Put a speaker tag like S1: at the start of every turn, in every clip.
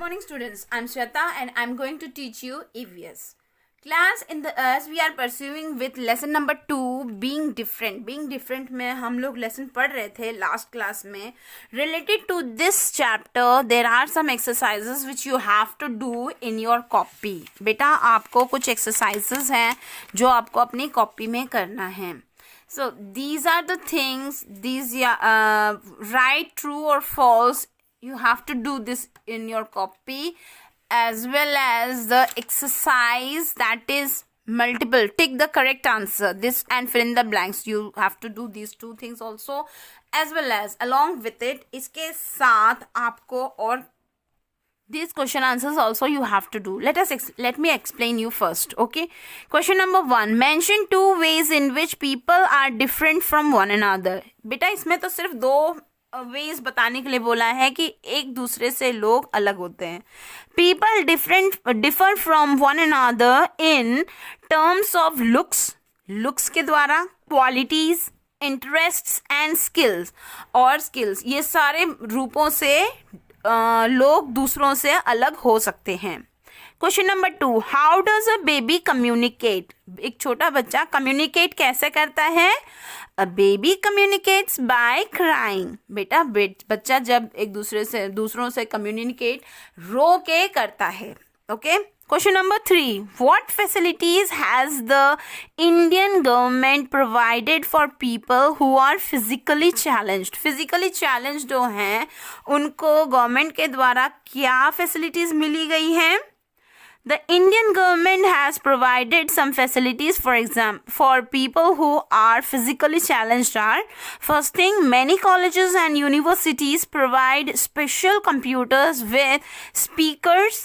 S1: Morning students, I'm Shweta and I'm going to teach you EVS. Class in the as we are pursuing with lesson number 2 being different. Being different में हम लोग lesson पढ़ रहे थे last class में. Related to this chapter there are some exercises which you have to do in your copy. बेटा आपको कुछ exercises हैं जो आपको अपनी copy में करना है. So these are the things, these right, true or false. You have to do this in your copy, as well as the exercise that is multiple. Tick the correct answer, this and fill in the blanks. You have to do these two things also, as well as along with it, इसके साथ आपको और these question answers also you have to do. Let me explain you first. Okay, question number 1, mention 2 ways in which people are different from one another. बेटा इसमें तो सिर्फ 2 veg बताने के लिए बोला है कि एक दूसरे से लोग अलग होते हैं. People differ from one another in terms of looks के द्वारा, क्वालिटीज, इंटरेस्ट्स एंड स्किल्स. और स्किल्स, ये सारे रूपों से लोग दूसरों से अलग हो सकते हैं. Question number 2, how does a baby communicate. एक छोटा बच्चा कम्युनिकेट कैसे करता है? A baby communicates by crying. बेटा बच्चा जब एक दूसरों से कम्युनिकेट रो के करता है. Okay. Question number 3, what facilities has the Indian government provided for people who are physically challenged. Physically challenged जो हैं उनको गवर्नमेंट के द्वारा क्या फैसिलिटीज मिली गई हैं? The Indian government has provided some facilities, for example, for people who are physically challenged are, first thing, many colleges and universities provide special computers with speakers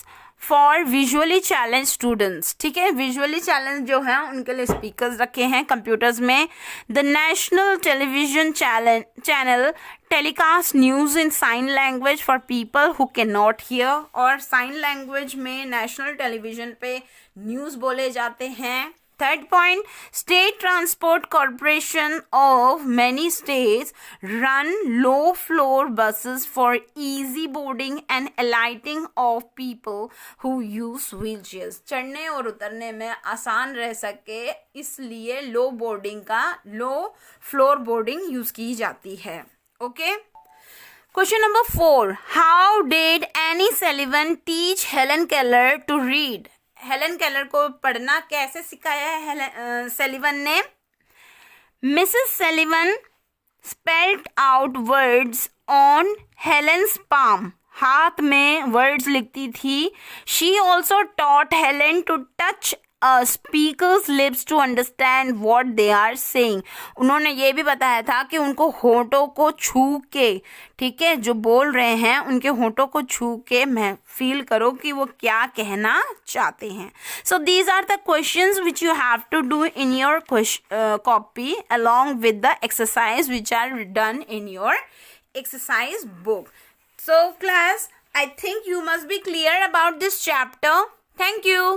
S1: for visually challenged students. ठीक है, visually challenged जो हैं उनके लिए speakers रखे हैं computers में. The national television channel telecast news in sign language for people who cannot hear. और sign language में national television पे news बोले जाते हैं. Third point, state transport corporation of many states run low floor buses for easy boarding and alighting of people who use wheelchairs. चढ़ने और उतरने में आसान रह सके इसलिए लो फ्लोर बोर्डिंग यूज की जाती है. Okay. Question number 4, how did Annie Sullivan teach Helen Keller to read? Helen Keller को पढ़ना कैसे सिखाया है सेलिवन ने? Mrs Sullivan spelled out words on Helen's palm. हाथ में वर्ड्स लिखती थी. She also taught Helen to touch speakers' lips to understand what they are saying. उन्होंने ये भी बताया था कि उनको होठों को छू के, ठीक है, जो बोल रहे हैं उनके होठों को छू के मैं फील करो कि वो क्या कहना चाहते हैं. So these are the questions which you have to do in your copy along with the exercise which are done in your exercise book. So class, I think you must be clear about this chapter. Thank you.